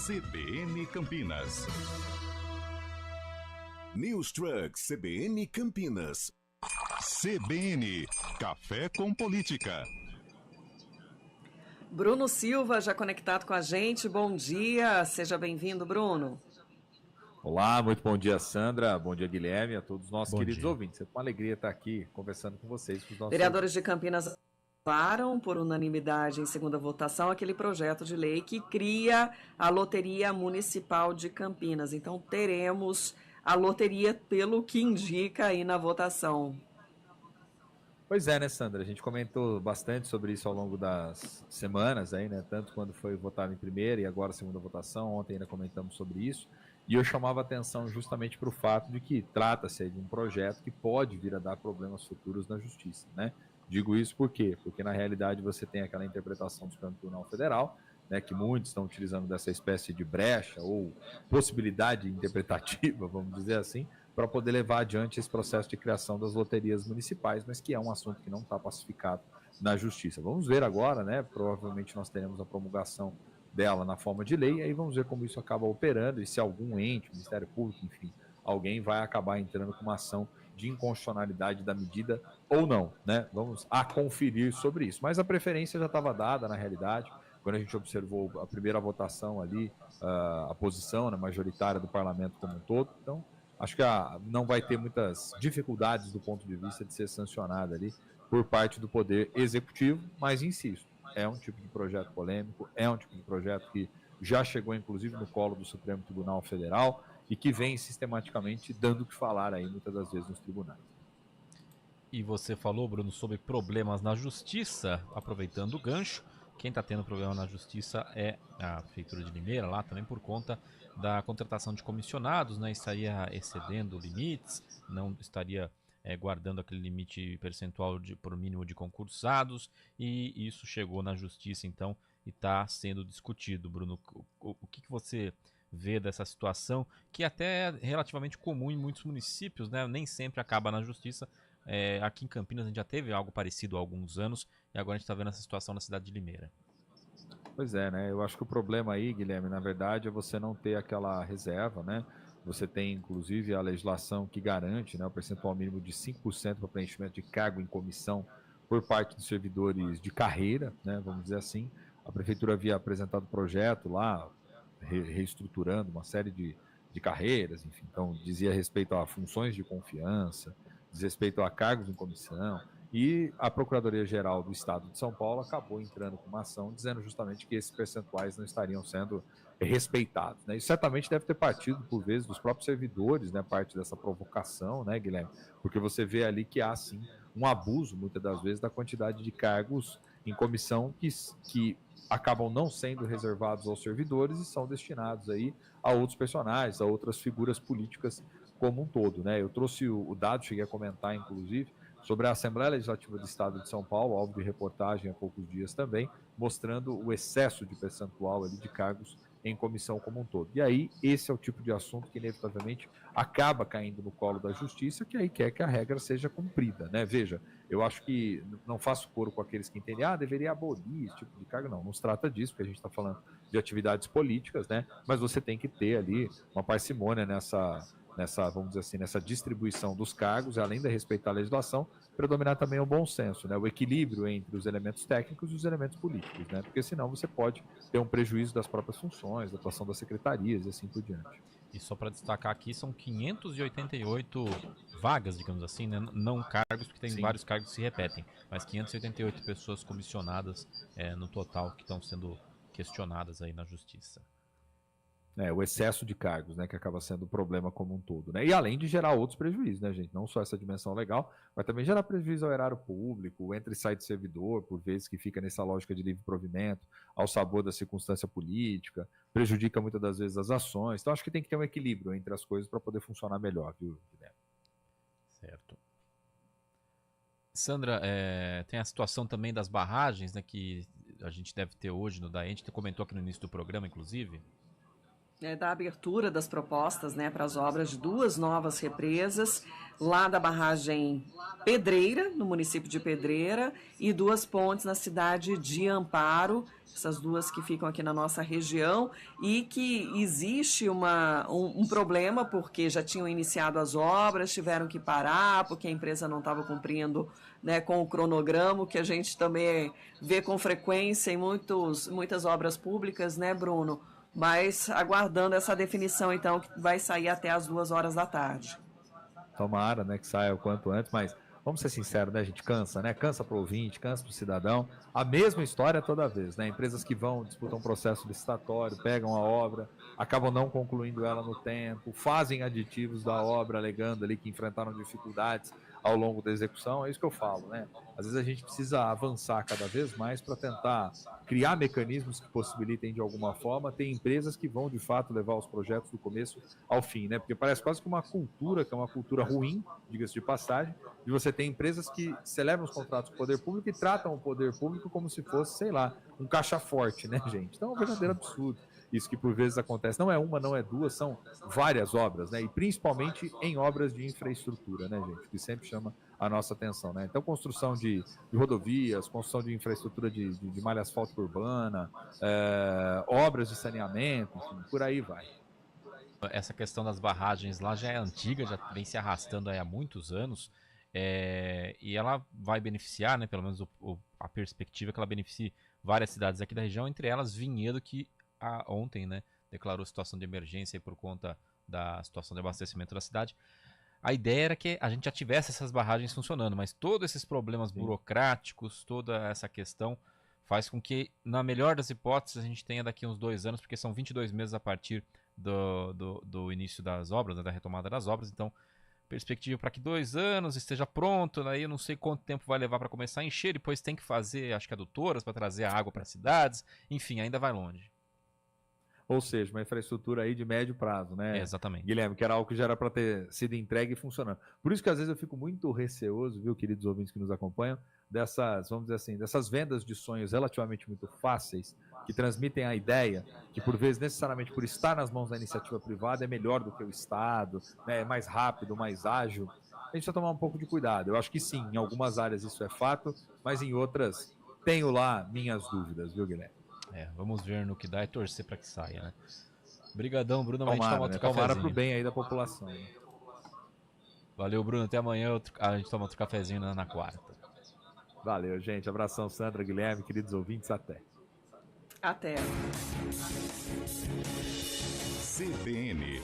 CBN Campinas. News Truck CBN Campinas. CBN Café com Política. Bruno Silva já conectado com a gente. Bom dia, seja bem-vindo, Bruno. Olá, muito bom dia, Sandra. Bom dia, Guilherme, a todos os nossos Bom queridos dia. ouvintes. É uma alegria estar aqui conversando com vocês. Com os nossos Vereadores de Campinas aprovaram por unanimidade em segunda votação aquele projeto de lei que cria a Loteria Municipal de Campinas. Então teremos a loteria pelo que indica aí na votação. Pois é, né, Sandra? A gente comentou bastante sobre isso ao longo das semanas aí, né? Tanto quando foi votado em primeira e agora a segunda votação. Ontem ainda comentamos sobre isso. E eu chamava atenção justamente para o fato de que trata-se de um projeto que pode vir a dar problemas futuros na justiça, né? Digo isso por quê? Porque na realidade você tem aquela interpretação do Supremo Tribunal Federal, né, que muitos estão utilizando dessa espécie de brecha ou possibilidade interpretativa, vamos dizer assim, para poder levar adiante esse processo de criação das loterias municipais, mas que é um assunto que não está pacificado na justiça. Vamos ver agora, né? Provavelmente nós teremos a promulgação dela na forma de lei, e aí vamos ver como isso acaba operando e se algum ente, Ministério Público, enfim, alguém vai acabar entrando com uma ação de inconstitucionalidade da medida ou não, né? Vamos a conferir sobre isso. Mas a preferência já estava dada na realidade, quando a gente observou a primeira votação ali, a posição, né, majoritária do parlamento como um todo. Então, acho que não vai ter muitas dificuldades do ponto de vista de ser sancionada ali por parte do Poder Executivo, mas insisto, é um tipo de projeto polêmico, é um tipo de projeto que já chegou inclusive no colo do Supremo Tribunal Federal e que vem sistematicamente dando o que falar aí muitas das vezes nos tribunais. E você falou, Bruno, sobre problemas na justiça, aproveitando o gancho. Quem está tendo problema na justiça é a Prefeitura de Limeira, lá também por conta da contratação de comissionados, né? Estaria excedendo limites, não estaria guardando aquele limite percentual por mínimo de concursados, e isso chegou na justiça, então, e está sendo discutido. Bruno, o que você vê dessa situação, que até é relativamente comum em muitos municípios, né? Nem sempre acaba na justiça. Aqui em Campinas a gente já teve algo parecido há alguns anos, e agora a gente está vendo essa situação na cidade de Limeira. Pois é, né? Eu acho que o problema aí, Guilherme, na verdade, é você não ter aquela reserva, né? Você tem, inclusive, a legislação que garante, né, o percentual mínimo de 5% para preenchimento de cargo em comissão por parte dos servidores de carreira, né? Vamos dizer assim. A Prefeitura havia apresentado projeto lá, reestruturando uma série de carreiras, enfim. Então, dizia respeito a funções de confiança, diz respeito a cargos em comissão, e a Procuradoria-Geral do Estado de São Paulo acabou entrando com uma ação dizendo justamente que esses percentuais não estariam sendo respeitados, né? Isso certamente deve ter partido, por vezes, dos próprios servidores, né, parte dessa provocação, né, Guilherme? Porque você vê ali que há, sim, um abuso, muitas das vezes, da quantidade de cargos em comissão que acabam não sendo reservados aos servidores e são destinados aí a outros personagens, a outras figuras políticas como um todo, né? Eu trouxe o dado, cheguei a comentar, inclusive, sobre a Assembleia Legislativa do Estado de São Paulo, alvo de reportagem há poucos dias também, mostrando o excesso de percentual ali de cargos em comissão como um todo. E aí, esse é o tipo de assunto que, inevitavelmente, acaba caindo no colo da justiça, que aí quer que a regra seja cumprida, né? Veja, eu acho que não faço coro com aqueles que entendem, deveria abolir esse tipo de cargo. Não se trata disso, porque a gente está falando de atividades políticas, né? Mas você tem que ter ali uma parcimônia nessa, vamos dizer assim, nessa distribuição dos cargos, além de respeitar a legislação, predominar também o bom senso, né? O equilíbrio entre os elementos técnicos e os elementos políticos, né? Porque senão você pode ter um prejuízo das próprias funções, da atuação das secretarias e assim por diante. E só para destacar aqui, são 588 vagas, digamos assim, né? Não cargos, porque tem Sim. vários cargos que se repetem, mas 588 pessoas comissionadas no total que estão sendo questionadas aí na justiça. O excesso de cargos, né, que acaba sendo o problema como um todo, né? E além de gerar outros prejuízos, né, gente? Não só essa dimensão legal, mas também gerar prejuízo ao erário público, o entra e sai do servidor, por vezes que fica nessa lógica de livre provimento, ao sabor da circunstância política, prejudica muitas das vezes as ações. Então acho que tem que ter um equilíbrio entre as coisas para poder funcionar melhor, viu, Guilherme? Certo. Sandra, tem a situação também das barragens, né, que a gente deve ter hoje no DAE, a gente comentou aqui no início do programa, inclusive. Da abertura das propostas, né, para as obras de 2 novas represas, lá da barragem Pedreira, no município de Pedreira, e 2 pontes na cidade de Amparo, essas 2 que ficam aqui na nossa região, e que existe um problema, porque já tinham iniciado as obras, tiveram que parar, porque a empresa não estava cumprindo, né, com o cronograma, que a gente também vê com frequência em muitas obras públicas, né, Bruno? Mas aguardando essa definição, então, que vai sair até as 2 horas da tarde. Tomara, né, que saia o quanto antes, mas vamos ser sinceros, né, a gente cansa, né? Cansa para o ouvinte, cansa para o cidadão. A mesma história toda vez, né? Empresas que vão, disputam um processo licitatório, pegam a obra, acabam não concluindo ela no tempo, fazem aditivos da obra, alegando ali que enfrentaram dificuldades ao longo da execução. É isso que eu falo, né? Às vezes a gente precisa avançar cada vez mais para tentar criar mecanismos que possibilitem de alguma forma ter empresas que vão de fato levar os projetos do começo ao fim, né? Porque parece quase que uma cultura, que é uma cultura ruim, diga-se de passagem, de você ter empresas que celebram os contratos com o poder público e tratam o poder público como se fosse, sei lá, um caixa forte, né, gente? Então é um verdadeiro absurdo isso que por vezes acontece. Não é uma, não é 2, são várias obras, né? E principalmente em obras de infraestrutura, né, gente? Que sempre chama a nossa atenção, né? Então, construção de rodovias, construção de infraestrutura de malha asfáltica urbana, obras de saneamento, enfim, por aí vai. Essa questão das barragens lá já é antiga, já vem se arrastando aí há muitos anos. E ela vai beneficiar, né, pelo menos a perspectiva é que ela beneficie várias cidades aqui da região, entre elas Vinhedo, que ontem, né, declarou situação de emergência aí por conta da situação de abastecimento da cidade. A ideia era que a gente já tivesse essas barragens funcionando, mas todos esses problemas burocráticos, toda essa questão faz com que, na melhor das hipóteses, a gente tenha daqui uns 2 anos, porque são 22 meses a partir do início das obras, né, da retomada das obras. Então, perspectiva para que 2 anos esteja pronto, aí eu não sei quanto tempo vai levar para começar a encher, depois tem que fazer, acho que adutoras para trazer a água para as cidades, enfim, ainda vai longe. Ou seja, uma infraestrutura aí de médio prazo, né? Exatamente. Guilherme, que era algo que já era para ter sido entregue e funcionando. Por isso que às vezes eu fico muito receoso, viu, queridos ouvintes que nos acompanham, dessas, vamos dizer assim, dessas vendas de sonhos relativamente muito fáceis, que transmitem a ideia que, por vezes, necessariamente por estar nas mãos da iniciativa privada, é melhor do que o Estado, né? É mais rápido, mais ágil. A gente precisa tomar um pouco de cuidado. Eu acho que sim, em algumas áreas isso é fato, mas em outras tenho lá minhas dúvidas, viu, Guilherme? Vamos ver no que dá e torcer para que saia, né? Obrigadão, Bruno. Tomara, a gente toma outro tomara cafezinho. pro bem aí da população. Né? Valeu, Bruno. Até amanhã a gente toma outro cafezinho na quarta. Valeu, gente. Abração, Sandra, Guilherme, queridos ouvintes. Até. Até. CBN.